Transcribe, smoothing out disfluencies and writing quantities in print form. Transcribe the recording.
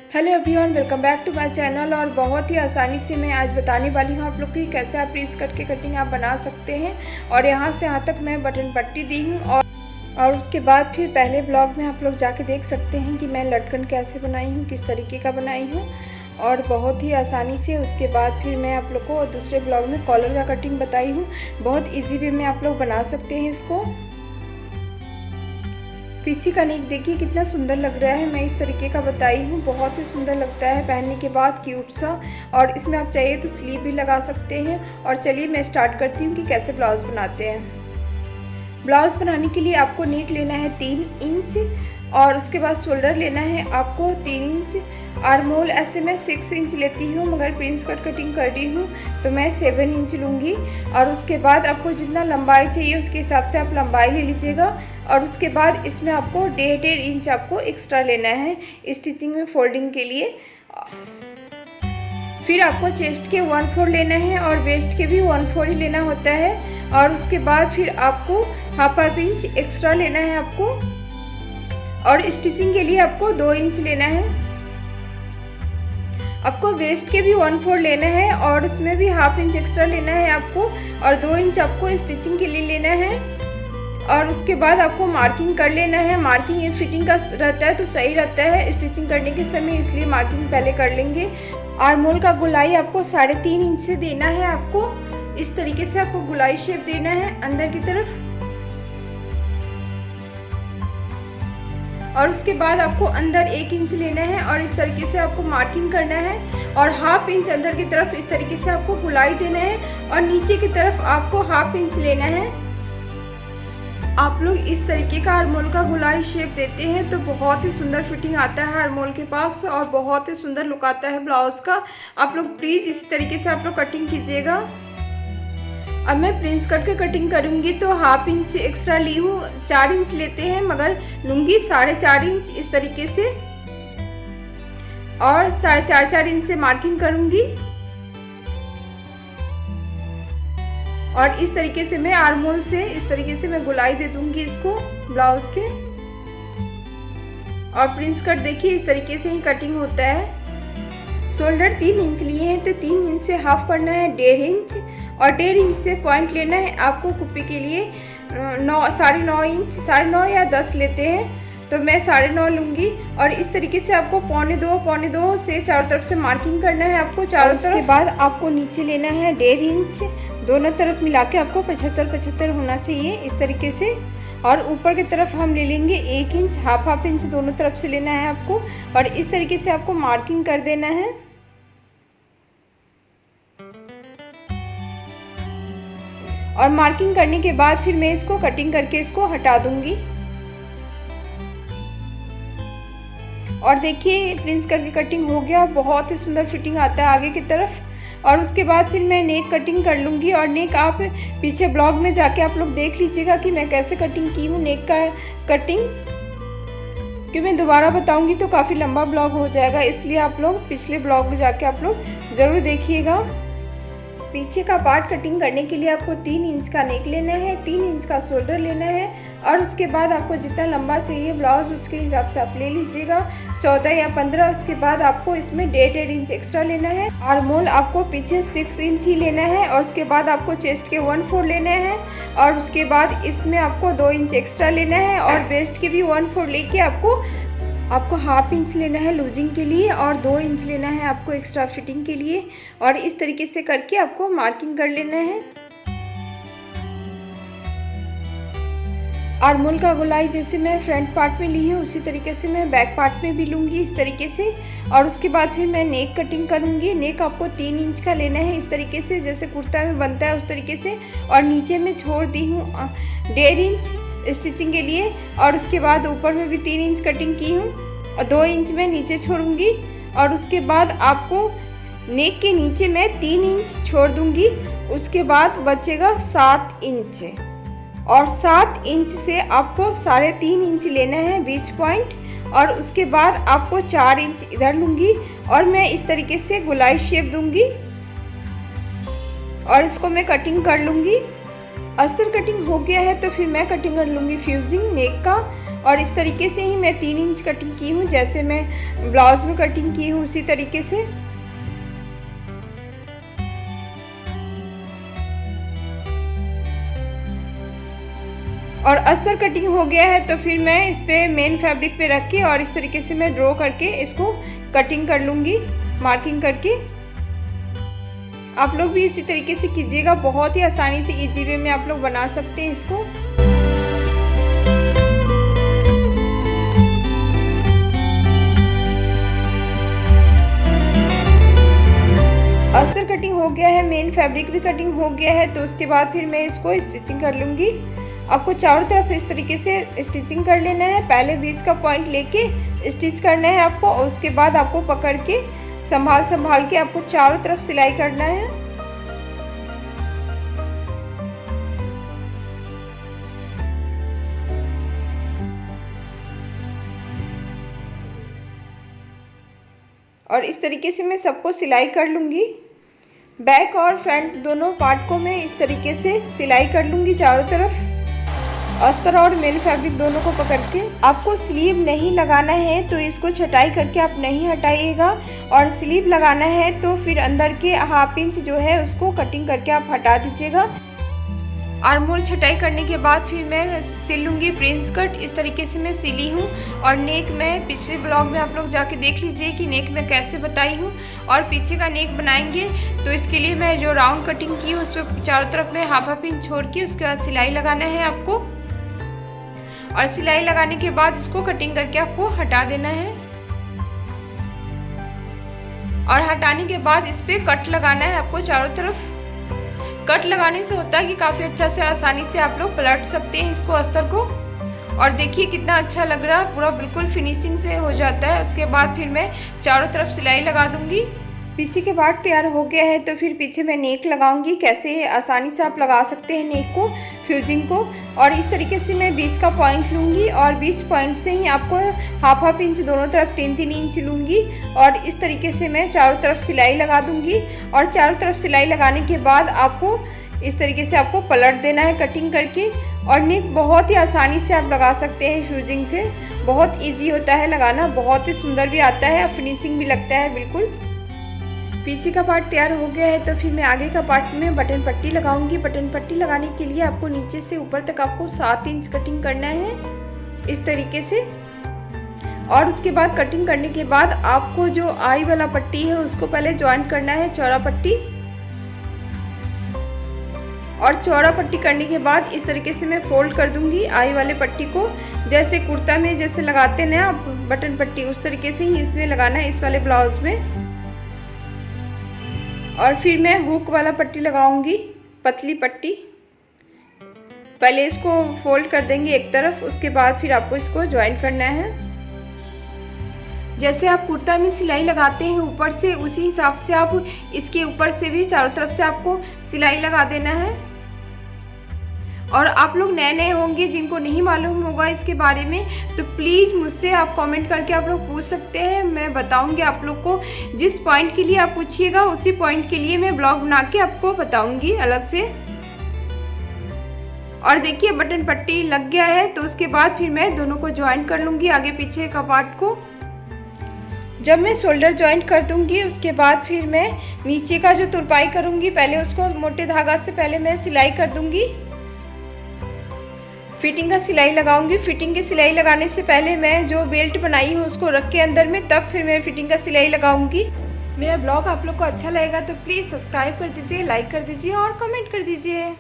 Hello everyone, welcome back to my channel. और बहुत ही आसानी से मैं आज बताने वाली हूँ आप लोग की कैसे आप प्रिंस कट के कटिंग आप बना सकते हैं। और यहाँ से यहाँ तक मैं बटन पट्टी दी हूँ और उसके बाद फिर पहले ब्लॉग में आप लोग जाके देख सकते हैं कि मैं लटकन कैसे बनाई हूँ, किस तरीके का बनाई हूँ और बहुत ही आसानी से। उसके बाद फिर मैं आप लोग को दूसरे ब्लॉग में कॉलर का कटिंग बताई हूँ। बहुत ईजी वे में आप लोग बना सकते हैं इसको। पीछे का नेक देखिए कितना सुंदर लग रहा है, मैं इस तरीके का बताई हूँ। बहुत ही सुंदर लगता है पहनने के बाद, क्यूट सा। और इसमें आप चाहिए तो स्लीव भी लगा सकते हैं। और चलिए मैं स्टार्ट करती हूँ कि कैसे ब्लाउज़ बनाते हैं। ब्लाउज़ बनाने के लिए आपको नेक लेना है 3 इंच और उसके बाद शोल्डर लेना है आपको 3 इंच। आर्म होल ऐसे मैं 6 इंच लेती हूँ, मगर प्रिंस कट कटिंग कर रही हूँ तो मैं 7 इंच लूँगी। और उसके बाद आपको जितना लंबाई चाहिए उसके हिसाब से आप लंबाई ले लीजिएगा। और उसके बाद इसमें आपको 1.5 इंच आपको एक्स्ट्रा लेना है स्टिचिंग में फोल्डिंग के लिए। फिर आपको चेस्ट के 1/4 लेना है और वेस्ट के भी 1/4 ही लेना होता है। और उसके बाद फिर आपको 1/2 इंच एक्स्ट्रा लेना है आपको। और स्टिचिंग के लिए आपको 2 इंच लेना है। आपको वेस्ट के भी 1/4 लेना है और उसमें भी 1/2 इंच एक्स्ट्रा लेना है आपको। और 2 इंच आपको स्टिचिंग के लिए लेना है। और उसके बाद आपको मार्किंग कर लेना है। मार्किंग इन फिटिंग का रहता है तो सही रहता है स्टिचिंग करने के समय, इसलिए मार्किंग पहले कर लेंगे। आर्म होल का गोलाई आपको 3.5 इंच से देना है। आपको इस तरीके से आपको गोलाई शेप देना है अंदर की तरफ। और उसके बाद आपको अंदर 1 इंच लेना है और इस तरीके से आपको मार्किंग करना है। और 1/2 इंच अंदर की तरफ इस तरीके से आपको गोलाई देना है। और नीचे की तरफ आपको 1/2 इंच लेना है। आप लोग इस तरीके का आर्म होल का गोलाई शेप देते हैं तो बहुत ही सुंदर फिटिंग आता है आर्म होल के पास और बहुत ही सुंदर लुक आता है ब्लाउज का। आप लोग प्लीज़ इस तरीके से आप लोग कटिंग कीजिएगा। अब मैं प्रिंस कट के कटिंग करूंगी तो 1/2 इंच एक्स्ट्रा ली हूँ, 4 इंच लेते हैं मगर लूँगी 4.5 इंच इस तरीके से। और 4.5 इंच से मार्किंग करूँगी। और इस तरीके से मैं आर्म होल से इस तरीके से मैं गोलाई दे दूंगी इसको ब्लाउज के। और प्रिंस कट देखिए इस तरीके से ही कटिंग होता है। शोल्डर 3 इंच लिए हैं तो 3 इंच से हाफ करना है 1.5 इंच। और 1.5 इंच से पॉइंट लेना है आपको कुप्पी के लिए 9.5 इंच, 9.5 या 10 लेते हैं तो मैं 9.5 लूँगी। और इस तरीके से आपको 2.25 से चारों तरफ से मार्किंग करना है आपको चारों तरफ। उसके बाद आपको नीचे लेना है 1.5 इंच, दोनों तरफ मिला के आपको 75 होना चाहिए इस तरीके से। और ऊपर की तरफ हम ले लेंगे 1 इंच, 1/2 इंच दोनों तरफ से लेना है आपको। और इस तरीके से आपको मार्किंग कर देना है। और मार्किंग करने के बाद फिर मैं इसको कटिंग करके इसको हटा दूंगी। और देखिए प्रिंस कट की कटिंग हो गया, बहुत ही सुंदर फिटिंग आता है आगे की तरफ। और उसके बाद फिर मैं नेक कटिंग कर लूँगी। और नेक आप पीछे ब्लॉग में जाके आप लोग देख लीजिएगा कि मैं कैसे कटिंग की हूँ नेक का कटिंग, क्योंकि मैं दोबारा बताऊँगी तो काफ़ी लंबा ब्लॉग हो जाएगा, इसलिए आप लोग पिछले ब्लॉग में जाके आप लोग ज़रूर देखिएगा। पीछे का पार्ट कटिंग करने के लिए आपको 3 इंच का नेक लेना है, 3 इंच का शोल्डर लेना है। और उसके बाद आपको जितना लंबा चाहिए ब्लाउज उसके हिसाब से आप ले लीजिएगा, 14 या 15। उसके बाद आपको इसमें 1.5 इंच एक्स्ट्रा लेना है। आर्म होल आपको पीछे 6 इंच ही लेना है। और उसके बाद आपको चेस्ट के 1/4 लेना है। और उसके बाद इसमें आपको 2 इंच एक्स्ट्रा लेना है। और वेस्ट के भी 1/4 लेके आपको 1/2 इंच लेना है लूजिंग के लिए। और 2 इंच लेना है आपको एक्स्ट्रा फिटिंग के लिए। और इस तरीके से करके आपको मार्किंग कर लेना है। आर्म होल का गोलाई जैसे मैं फ्रंट पार्ट में ली हूँ उसी तरीके से मैं बैक पार्ट में भी लूँगी इस तरीके से। और उसके बाद फिर मैं नेक कटिंग करूँगी। नेक आपको 3 इंच का लेना है इस तरीके से, जैसे कुर्ता में बनता है उस तरीके से। और नीचे में छोड़ दी हूँ 1.5 इंच स्टिचिंग के लिए। और उसके बाद ऊपर में भी 3 इंच कटिंग की हूँ और 2 इंच में नीचे छोड़ूंगी। और उसके बाद आपको नेक के नीचे मैं 3 इंच छोड़ दूंगी। उसके बाद बचेगा 7 इंच। और 7 इंच से आपको 3.5 इंच लेना है बीच पॉइंट। और उसके बाद आपको 4 इंच इधर लूँगी और मैं इस तरीके से गोलाई शेप दूंगी। और इसको मैं कटिंग कर लूँगी। अस्तर कटिंग हो गया है तो फिर मैं कटिंग कर लूँगी फ्यूजिंग नेक का। और इस तरीके से ही मैं 3 इंच कटिंग की हूँ, जैसे मैं ब्लाउज में कटिंग की हूँ उसी तरीके से। और अस्तर कटिंग हो गया है तो फिर मैं इस पे मेन फैब्रिक पे रख के और इस तरीके से मैं ड्रॉ करके इसको कटिंग कर लूँगी, मार्किंग करके। आप लोग भी इसी तरीके से कीजिएगा, बहुत ही आसानी से इजी वे में आप लोग बना सकते हैं इसको। अस्तर कटिंग हो गया है, मेन फैब्रिक भी कटिंग हो गया है, तो उसके बाद फिर मैं इसको स्टिचिंग कर लूँगी। आपको चारों तरफ इस तरीके से स्टिचिंग कर लेना है। पहले बीच का पॉइंट लेके स्टिच करना है आपको, और उसके बाद आपको पकड़ के संभाल के आपको चारों तरफ सिलाई करना है। और इस तरीके से मैं सबको सिलाई कर लूँगी। बैक और फ्रंट दोनों पार्ट को मैं इस तरीके से सिलाई कर लूँगी चारों तरफ, अस्तर और मेन फैब्रिक दोनों को पकड़ के। आपको स्लीव नहीं लगाना है तो इसको छटाई करके आप नहीं हटाइएगा, और स्लीव लगाना है तो फिर अंदर के 1/2 इंच जो है उसको कटिंग करके आप हटा दीजिएगा। आर्म होल छटाई करने के बाद फिर मैं सिल लूँगी प्रिंस कट। इस तरीके से मैं सिली हूँ। और नेक में पिछले ब्लॉग में आप लोग जाके देख लीजिए कि नेक में कैसे बताई हूँ। और पीछे का नेक बनाएंगे तो इसके लिए मैं जो राउंड कटिंग की उस पर चारों तरफ में 1/2 इंच छोड़ के उसके बाद सिलाई लगाना है आपको। और सिलाई लगाने के बाद इसको कटिंग करके आपको हटा देना है। और हटाने के बाद इस पे कट लगाना है आपको चारों तरफ। कट लगाने से होता है कि काफ़ी अच्छा से आसानी से आप लोग पलट सकते हैं इसको, अस्तर को। और देखिए कितना अच्छा लग रहा है, पूरा बिल्कुल फिनिशिंग से हो जाता है। उसके बाद फिर मैं चारों तरफ सिलाई लगा दूंगी। पीछे के पार्ट तैयार हो गया है तो फिर पीछे मैं नेक लगाऊंगी। कैसे आसानी से आप लगा सकते हैं नेक को, फ्यूजिंग को। और इस तरीके से मैं बीच का पॉइंट लूँगी और बीच पॉइंट से ही आपको 1/2 इंच दोनों तरफ 3-3 इंच लूँगी। और इस तरीके से मैं चारों तरफ सिलाई लगा दूँगी। और चारों तरफ सिलाई लगाने के बाद आपको इस तरीके से आपको पलट देना है कटिंग करके। और नेक बहुत ही आसानी से आप लगा सकते हैं फ्यूजिंग से, बहुत ईजी होता है लगाना, बहुत ही सुंदर भी आता है और फिनिशिंग भी लगता है बिल्कुल। पीछे का पार्ट तैयार हो गया है तो फिर मैं आगे का पार्ट में बटन पट्टी लगाऊंगी। बटन पट्टी लगाने के लिए आपको नीचे से ऊपर तक आपको 7 इंच कटिंग करना है इस तरीके से। और उसके बाद कटिंग करने के बाद आपको जो आई वाला पट्टी है उसको पहले ज्वाइंट करना है, चौड़ा पट्टी। और चौड़ा पट्टी करने के बाद इस तरीके से मैं फोल्ड कर दूंगी आई वाले पट्टी को, जैसे कुर्ता में जैसे लगाते हैं ना आप बटन पट्टी, उस तरीके से ही इसमें लगाना है इस वाले ब्लाउज में। और फिर मैं हुक वाला पट्टी लगाऊंगी, पतली पट्टी। पहले इसको फोल्ड कर देंगे एक तरफ, उसके बाद फिर आपको इसको ज्वाइंट करना है। जैसे आप कुर्ता में सिलाई लगाते हैं ऊपर से, उसी हिसाब से आप इसके ऊपर से भी चारों तरफ से आपको सिलाई लगा देना है। और आप लोग नए नए होंगे जिनको नहीं मालूम होगा इसके बारे में तो प्लीज़ मुझसे आप कमेंट करके आप लोग पूछ सकते हैं। मैं बताऊंगी आप लोग को, जिस पॉइंट के लिए आप पूछिएगा उसी पॉइंट के लिए मैं ब्लॉग बना के आपको बताऊंगी अलग से। और देखिए बटन पट्टी लग गया है तो उसके बाद फिर मैं दोनों को ज्वाइंट कर लूँगी, आगे पीछे का पार्ट को। जब मैं शोल्डर ज्वाइंट कर दूंगी उसके बाद फिर मैं नीचे का जो तुरपाई करूँगी पहले उसको मोटे धागा से पहले मैं सिलाई कर दूँगी। फिटिंग का सिलाई लगाऊंगी। फिटिंग की सिलाई लगाने से पहले मैं जो बेल्ट बनाई हूँ उसको रख के अंदर में, तब फिर मैं फिटिंग का सिलाई लगाऊंगी। मेरा ब्लॉग आप लोग को अच्छा लगेगा तो प्लीज़ सब्सक्राइब कर दीजिए, लाइक कर दीजिए और कमेंट कर दीजिए।